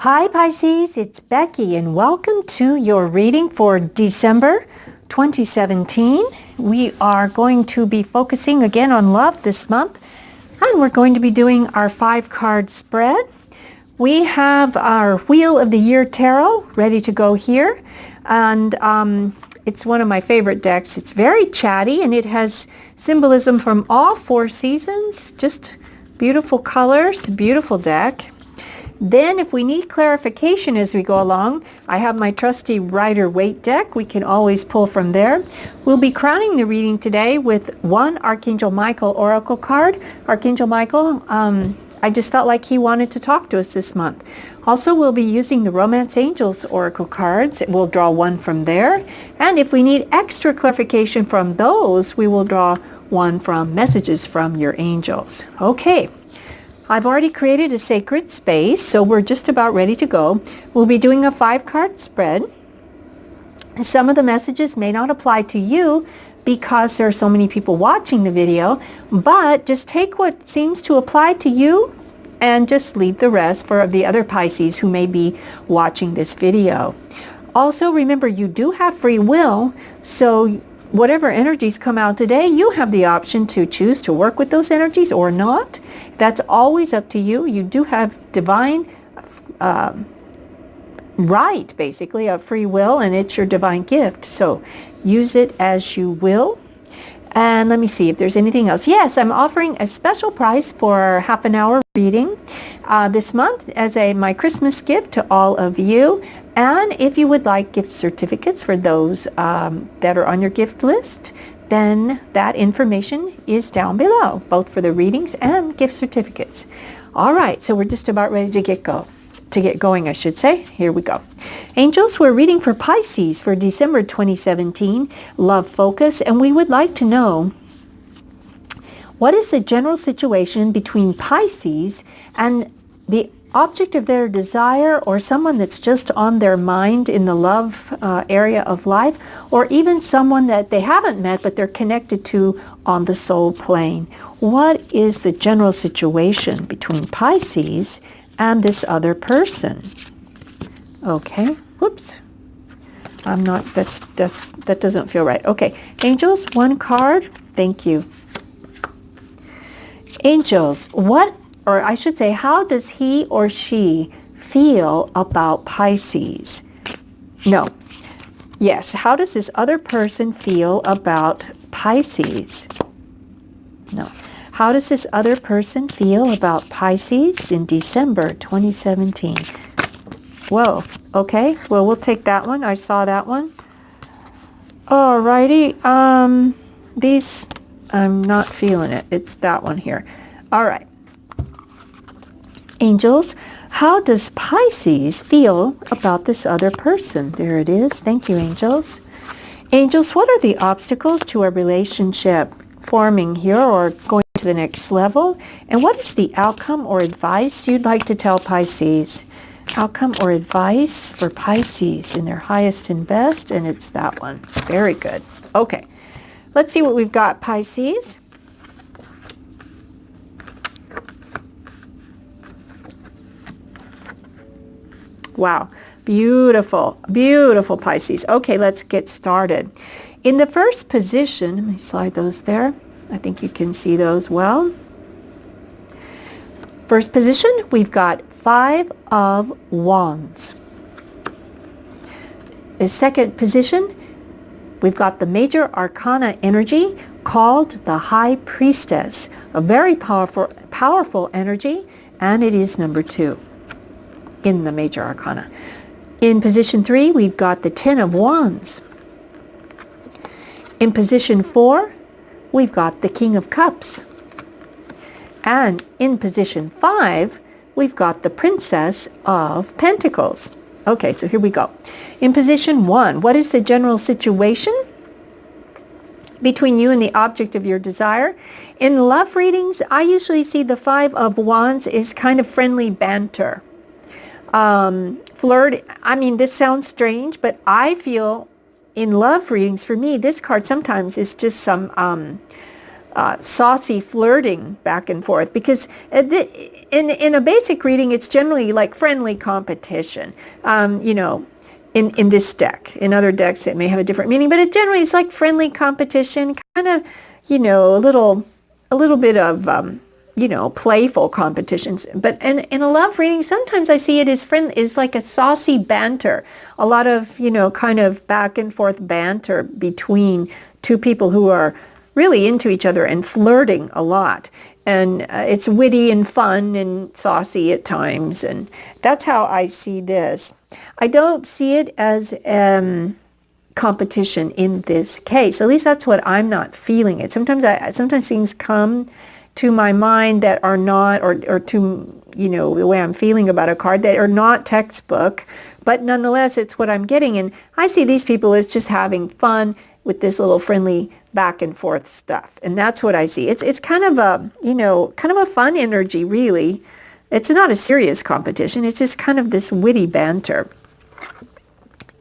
Hi Pisces, it's Becky and welcome to your reading for December 2017. We are going to be focusing again on love this month, and we're going to be doing our 5-card spread. We have our Wheel of the Year Tarot ready to go here, and it's one of my favorite decks. It's very chatty and it has symbolism from all 4 seasons, just beautiful colors, beautiful deck. Then if we need clarification as we go along, I have my trusty Rider-Waite deck. We can always pull from there. We'll be crowning the reading today with one Archangel Michael Oracle card. Archangel Michael, I just felt like he wanted to talk to us this month. Also, we'll be using the Romance Angels Oracle cards. We'll draw one from there. And if we need extra clarification from those, we will draw one from Messages from Your Angels. Okay. I've already created a sacred space, so we're just about ready to go. We'll be doing a 5-card spread. Some of the messages may not apply to you because there are so many people watching the video, but just take what seems to apply to you and just leave the rest for the other Pisces who may be watching this video. Also, remember, you do have free will, so whatever energies come out today, you have the option to choose to work with those energies or not. That's always up to you. You do have divine right, basically, of free will, and it's your divine gift. So use it as you will. And let me see if there's anything else. Yes, I'm offering a special price for half an hour reading this month as my Christmas gift to all of you. And if you would like gift certificates for those that are on your gift list, then that information is down below, both for the readings and gift certificates. All right, so we're just about ready to get going, I should say. Here we go. Angels, we're reading for Pisces for December 2017, love focus, and we would like to know, what is the general situation between Pisces and the object of their desire, or someone that's just on their mind in the love area of life, or even someone that they haven't met but they're connected to on the soul plane? What is the general situation between Pisces and this other person? Okay, whoops. I'm not, that doesn't feel right. Okay, Angels, one card. Thank you. Angels, or I should say, how does he or she feel about Pisces? No. Yes, how does this other person feel about Pisces? No. How does this other person feel about Pisces in December 2017? Whoa. Okay. Well, we'll take that one. I saw that one. Alrighty. These, I'm not feeling it. It's that one here. All right. Angels, how does Pisces feel about this other person? There it is. Thank you, Angels. Angels, what are the obstacles to a relationship forming here or going to the next level? And what is the outcome or advice you'd like to tell Pisces? Outcome or advice for Pisces in their highest and best, and it's that one. Very good. Okay, let's see what we've got, Pisces. Wow, beautiful, beautiful Pisces. Okay, let's get started. In the first position, let me slide those there. I think you can see those well. First position, we've got 5 of Wands. The second position, we've got the major arcana energy called the High Priestess, a very powerful energy, and it is number 2 in the major arcana. In position 3, we've got the 10 of Wands. In position 4, we've got the King of Cups. And in position 5, we've got the Princess of Pentacles. Okay, so here we go. In position 1, what is the general situation between you and the object of your desire? In love readings, I usually see the 5 of Wands is kind of friendly banter. Flirt, I mean, this sounds strange, but I feel in love readings, for me, this card sometimes is just some saucy flirting back and forth, because in a basic reading, it's generally like friendly competition, in this deck. In other decks, it may have a different meaning, but it generally is like friendly competition, kind of, a little bit of, playful competitions. But in a love reading, sometimes I see it as is like a saucy banter, a lot of, kind of back and forth banter between two people who are really into each other and flirting a lot. And it's witty and fun and saucy at times. And that's how I see this. I don't see it as competition in this case. At least that's what I'm not feeling it. Sometimes things come to my mind that are not, or to, the way I'm feeling about a card, that are not textbook, but nonetheless, it's what I'm getting. And I see these people as just having fun with this little friendly back and forth stuff. And that's what I see. It's kind of a, kind of a fun energy, really. It's not a serious competition. It's just kind of this witty banter.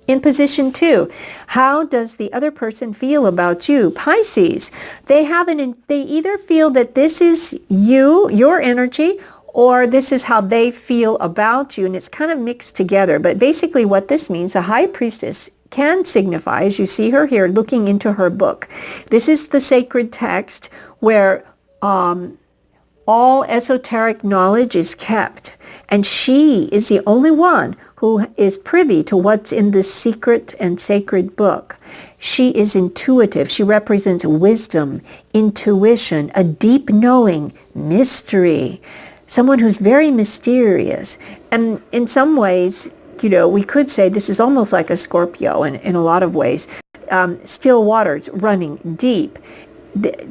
In position 2, how does the other person feel about you? Pisces, they either feel that this is your energy, or this is how they feel about you, and it's kind of mixed together. But basically what this means, the High Priestess can signify, as you see her here looking into her book, this is the sacred text where all esoteric knowledge is kept, and she is the only one who is privy to what's in the secret and sacred book. She is intuitive. She represents wisdom, intuition, a deep knowing, mystery, someone who's very mysterious. And in some ways, we could say this is almost like a Scorpio in a lot of ways. Still waters running deep,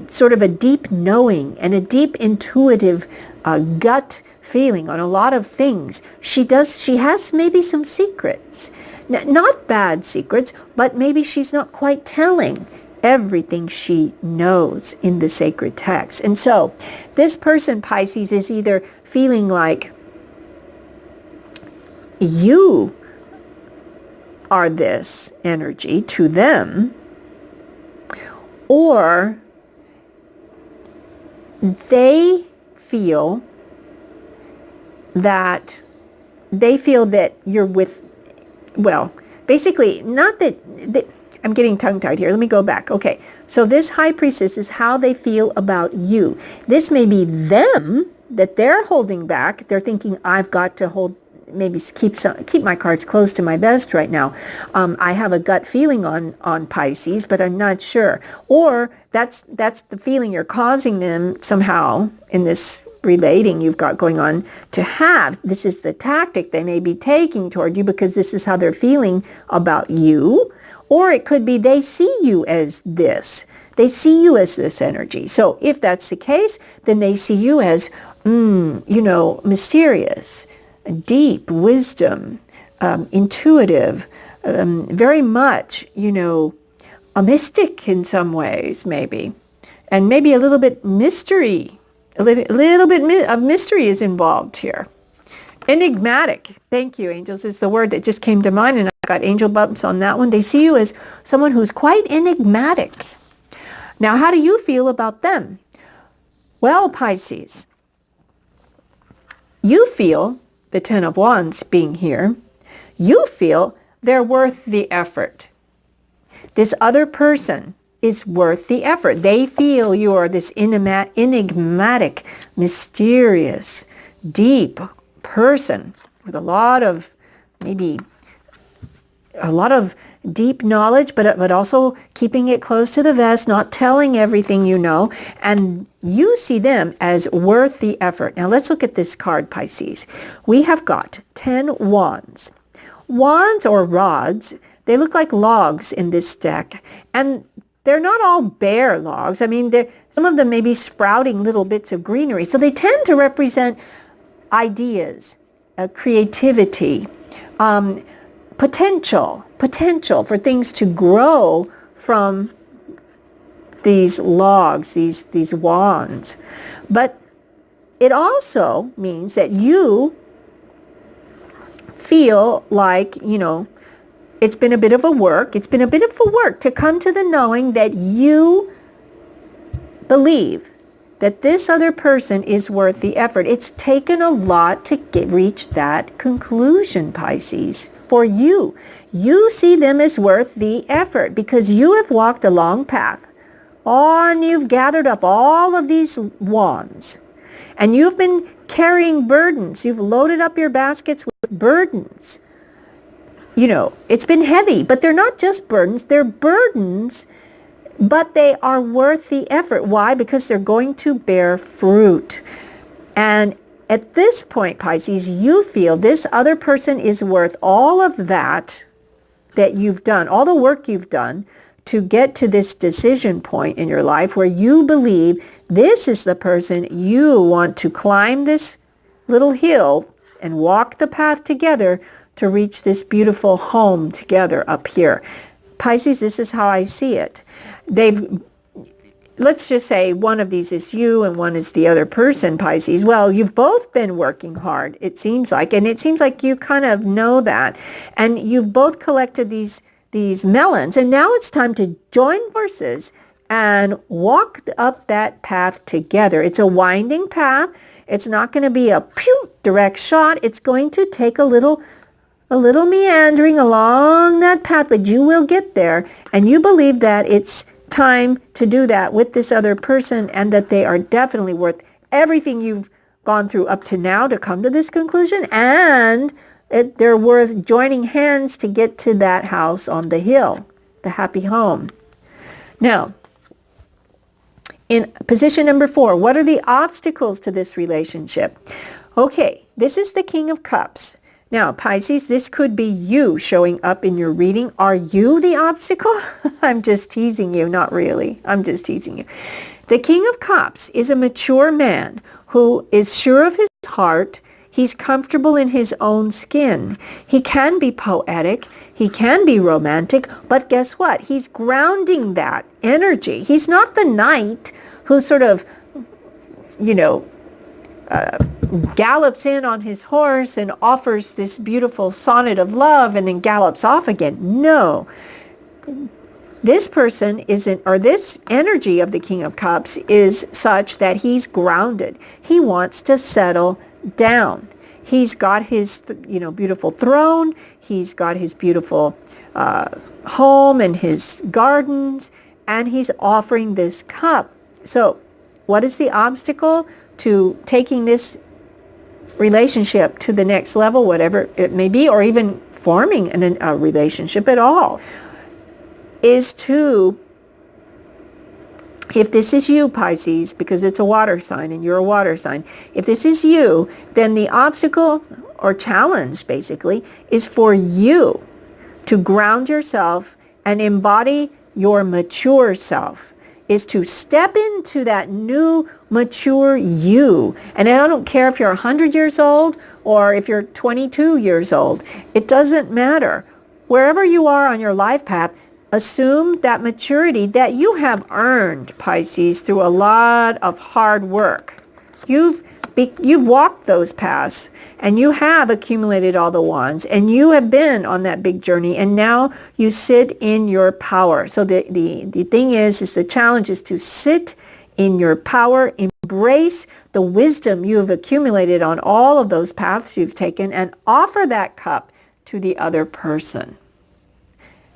sort of a deep knowing and a deep intuitive gut feeling on a lot of things. She has maybe some secrets, not bad secrets, but maybe she's not quite telling everything she knows in the sacred text. And so this person, Pisces, is either feeling like you are this energy to them, or they feel that you're with, well, basically, not that, I'm getting tongue-tied here. Let me go back. Okay, so this High Priestess is how they feel about you. This may be them that they're holding back. They're thinking, I've got to maybe keep my cards close to my vest right now. I have a gut feeling on Pisces, but I'm not sure. Or that's the feeling you're causing them somehow in this relating you've got going on to have. This is the tactic they may be taking toward you because this is how they're feeling about you. Or it could be they see you as this. They see you as this energy. So if that's the case, then they see you as, mysterious, deep, wisdom, intuitive, very much, a mystic in some ways, maybe. And maybe a little bit mystery. A little bit of mystery is involved here. Enigmatic. Thank you, angels, is the word that just came to mind, and I got angel bumps on that one. They see you as someone who's quite enigmatic. Now, how do you feel about them? Well, Pisces, you feel, the Ten of Wands being here, you feel they're worth the effort. This other person is worth the effort. They feel you are this enigmatic, mysterious, deep person with a lot of deep knowledge, but also keeping it close to the vest, not telling everything you know, and you see them as worth the effort. Now let's look at this card, Pisces. We have got 10 wands. Wands or rods, they look like logs in this deck, and they're not all bare logs. I mean, some of them may be sprouting little bits of greenery. So they tend to represent ideas, creativity, potential for things to grow from these logs, these wands. But it also means that you feel like, it's been a bit of a work. It's been a bit of a work to come to the knowing that you believe that this other person is worth the effort. It's taken a lot to reach that conclusion, Pisces, for you. You see them as worth the effort because you have walked a long path. And you've gathered up all of these wands. And you've been carrying burdens. You've loaded up your baskets with burdens. You know, it's been heavy, but they're not just burdens. They're burdens, but they are worth the effort. Why? Because they're going to bear fruit. And at this point, Pisces, you feel this other person is worth all of that you've done, all the work you've done to get to this decision point in your life where you believe this is the person you want to climb this little hill and walk the path together to reach this beautiful home together up here. Pisces, this is how I see it. Let's just say one of these is you and one is the other person, Pisces. Well, you've both been working hard, it seems like, and it seems like you kind of know that. And you've both collected these melons, and now it's time to join forces and walk up that path together. It's a winding path. It's not going to be a direct shot. It's going to take a little meandering along that path, but you will get there. And you believe that it's time to do that with this other person and that they are definitely worth everything you've gone through up to now to come to this conclusion, and they're worth joining hands to get to that house on the hill, the happy home. Now, in position number 4, what are the obstacles to this relationship? Okay, this is the King of Cups. Now, Pisces, this could be you showing up in your reading. Are you the obstacle? I'm just teasing you. Not really. I'm just teasing you. The King of Cups is a mature man who is sure of his heart. He's comfortable in his own skin. He can be poetic. He can be romantic. But guess what? He's grounding that energy. He's not the knight who sort of, gallops in on his horse and offers this beautiful sonnet of love and then gallops off again. No. This person isn't, or this energy of the King of Cups is such that he's grounded. He wants to settle down. He's got his, beautiful throne. He's got his beautiful home and his gardens, and he's offering this cup. So what is the obstacle to taking this relationship to the next level, whatever it may be, or even forming a relationship at all, is to, if this is you, Pisces, because it's a water sign and you're a water sign, if this is you, then the obstacle or challenge basically is for you to ground yourself and embody your mature self, is to step into that new mature you. And I don't care if you're 100 years old or if you're 22 years old. It doesn't matter. Wherever you are on your life path, assume that maturity that you have earned, Pisces, through a lot of hard work. You've walked those paths and you have accumulated all the wands and you have been on that big journey, and now you sit in your power. So the thing is the challenge is to sit in your power, embrace the wisdom you have accumulated on all of those paths you've taken, and offer that cup to the other person.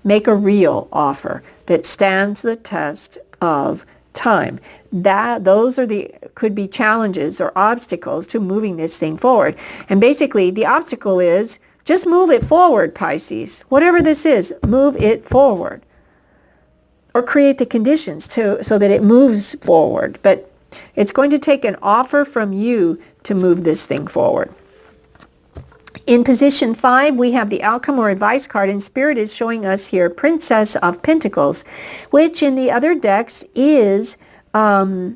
Make a real offer that stands the test of time. Those are could be challenges or obstacles to moving this thing forward. And basically the obstacle is just move it forward, Pisces. Whatever this is, move it forward. Or create the conditions so that it moves forward. But it's going to take an offer from you to move this thing forward. In position 5, we have the outcome or advice card, and Spirit is showing us here Princess of Pentacles, which in the other decks is the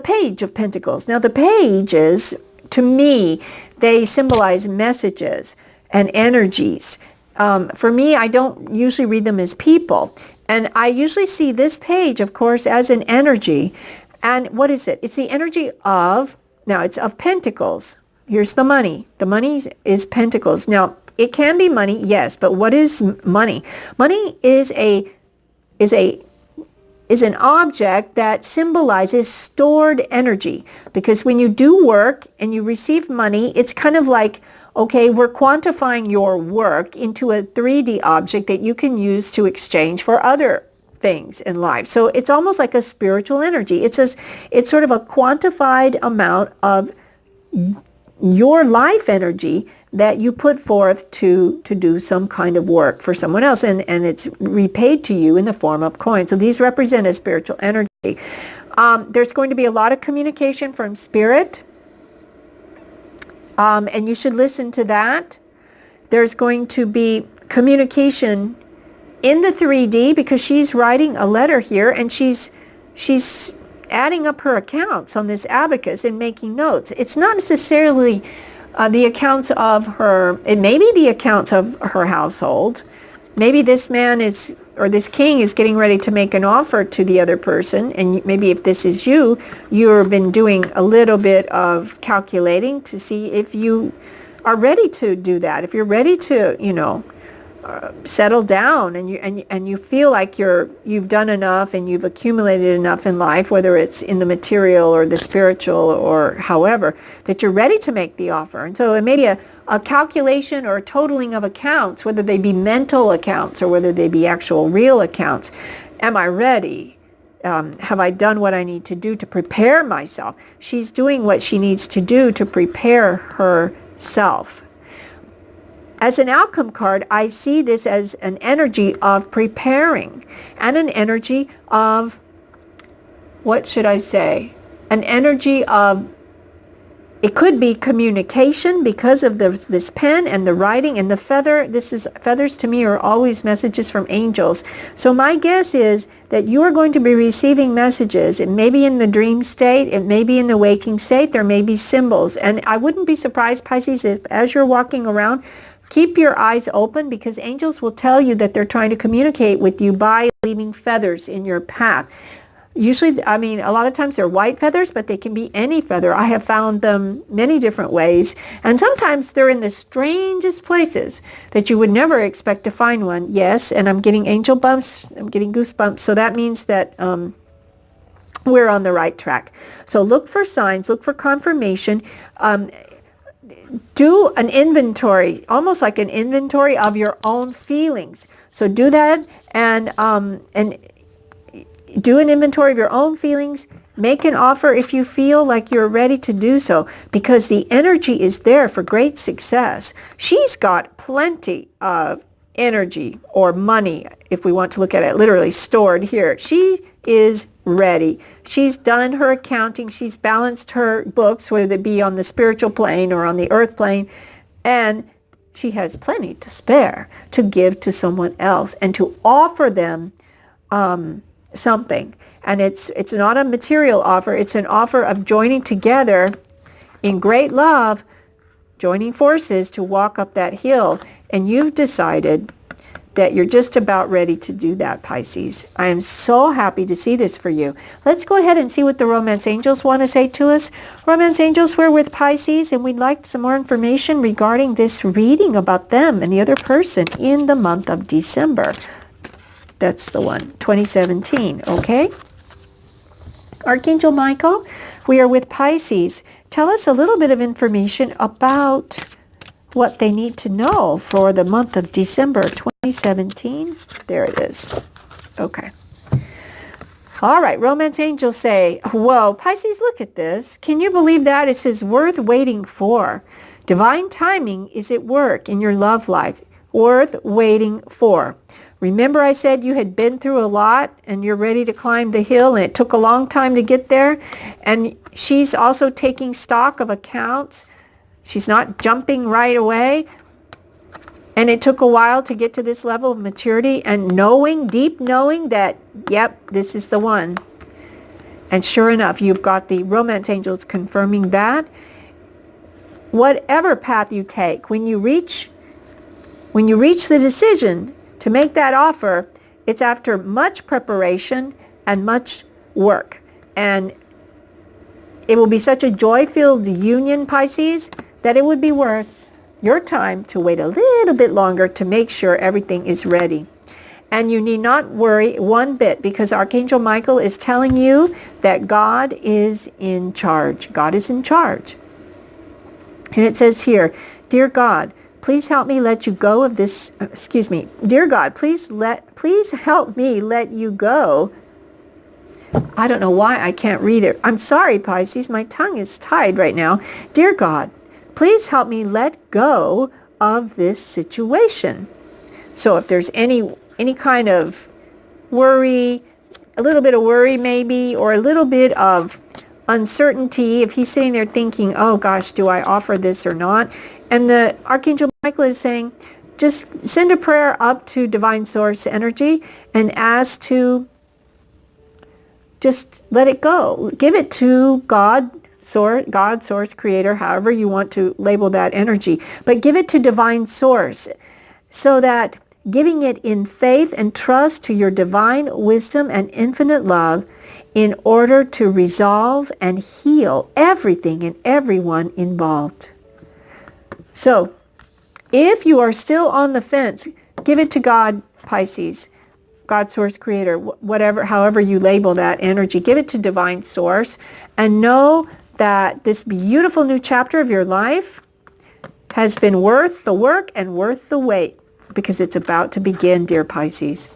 Page of Pentacles. Now the pages, to me, they symbolize messages and energies. For me, I don't usually read them as people. And I usually see this page, of course, as an energy. And what is it? It's the energy of, now it's of Pentacles. Here's the money. The money is Pentacles. Now, it can be money, yes, but what is money? Money is is an object that symbolizes stored energy. Because when you do work and you receive money, it's kind of like, okay, we're quantifying your work into a 3D object that you can use to exchange for other things in life. So it's almost like a spiritual energy. It's sort of a quantified amount of your life energy that you put forth to do some kind of work for someone else, and it's repaid to you in the form of coins. So these represent a spiritual energy. There's going to be a lot of communication from spirit, and you should listen to that. There's going to be communication in the 3D because she's writing a letter here, and she's adding up her accounts on this abacus and making notes. It's not necessarily the accounts of her, it may be the accounts of her household. Maybe this man is, or this king is getting ready to make an offer to the other person, and maybe if this is you, you've been doing a little bit of calculating to see if you are ready to do that, if you're ready to, settle down, and you feel like you've done enough and you've accumulated enough in life, whether it's in the material or the spiritual or however, that you're ready to make the offer. And so it may be a calculation or a totaling of accounts, whether they be mental accounts or whether they be actual real accounts. Am I ready? Have I done what I need to do to prepare myself? She's doing what she needs to do to prepare herself. As an outcome card, I see this as an energy of preparing and an energy of, what should I say? An energy of, it could be communication because of this pen and the writing and the feather. Feathers to me are always messages from angels. So my guess is that you are going to be receiving messages. It may be in the dream state, it may be in the waking state, there may be symbols. And I wouldn't be surprised, Pisces, if as you're walking around, keep your eyes open, because angels will tell you that they're trying to communicate with you by leaving feathers in your path. Usually, a lot of times they're white feathers, but they can be any feather. I have found them many different ways. And sometimes they're in the strangest places that you would never expect to find one. Yes, and I'm getting angel bumps. I'm getting goosebumps. So that means that we're on the right track. So look for signs. Look for confirmation. Do an inventory, almost like an inventory of your own feelings. So do that and do an inventory of your own feelings. Make an offer if you feel like you're ready to do so, because the energy is there for great success. She's got plenty of energy or money, if we want to look at it literally, stored here. She is ready. She's done her accounting. She's balanced her books, whether it be on the spiritual plane or on the earth plane, and she has plenty to spare to give to someone else and to offer them something. And it's not a material offer. It's an offer of joining together in great love, joining forces to walk up that hill. And you've decided that you're just about ready to do that, Pisces. I am so happy to see this for you. Let's go ahead and see what the Romance Angels want to say to us. Romance Angels, we're with Pisces, and we'd like some more information regarding this reading about them and the other person in the month of December. That's the one, 2017, okay? Archangel Michael, we are with Pisces. Tell us a little bit of information about what they need to know for the month of December 2017. There it is. Okay. All right, Romance Angels say, whoa, Pisces, look at this. Can you believe that? It says, worth waiting for. Divine timing is at work in your love life. Worth waiting for. Remember I said you had been through a lot and you're ready to climb the hill, and it took a long time to get there. And she's also taking stock of accounts. She's not jumping right away. And it took a while to get to this level of maturity and knowing, deep knowing that, yep, this is the one. And sure enough, you've got the Romance Angels confirming that. Whatever path you take, when you reach the decision to make that offer, it's after much preparation and much work. And it will be such a joy-filled union, Pisces, that it would be worth your time to wait a little bit longer to make sure everything is ready. And you need not worry one bit, because Archangel Michael is telling you that God is in charge. God is in charge. And it says here, Dear God, please help me let you go of this, Dear God, please help me let you go. I don't know why I can't read it. I'm sorry, Pisces, my tongue is tied right now. Dear God, please help me let go of this situation. So if there's any kind of worry, a little bit of worry maybe, or a little bit of uncertainty, if he's sitting there thinking, oh gosh, do I offer this or not? And the Archangel Michael is saying, just send a prayer up to Divine Source Energy and ask to just let it go. Give it to God, Source, Creator, however you want to label that energy. But give it to Divine Source, so that giving it in faith and trust to your divine wisdom and infinite love, in order to resolve and heal everything and everyone involved. So, if you are still on the fence, give it to God, Pisces. God, Source, Creator, whatever, however you label that energy. Give it to Divine Source, and know that this beautiful new chapter of your life has been worth the work and worth the wait, because it's about to begin, dear Pisces.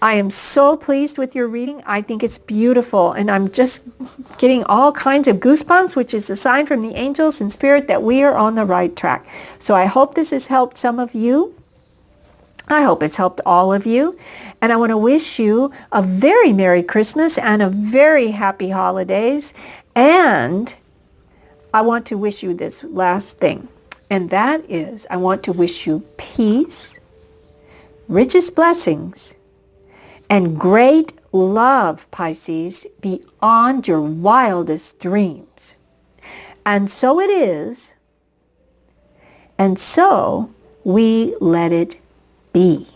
I am so pleased with your reading. I think it's beautiful, and I'm just getting all kinds of goosebumps, which is a sign from the angels and spirit that we are on the right track. So I hope this has helped some of you. I hope it's helped all of you. And I want to wish you a very Merry Christmas and a very happy holidays. And I want to wish you this last thing. And that is, I want to wish you peace, richest blessings, and great love, Pisces, beyond your wildest dreams. And so it is. And so we let it be.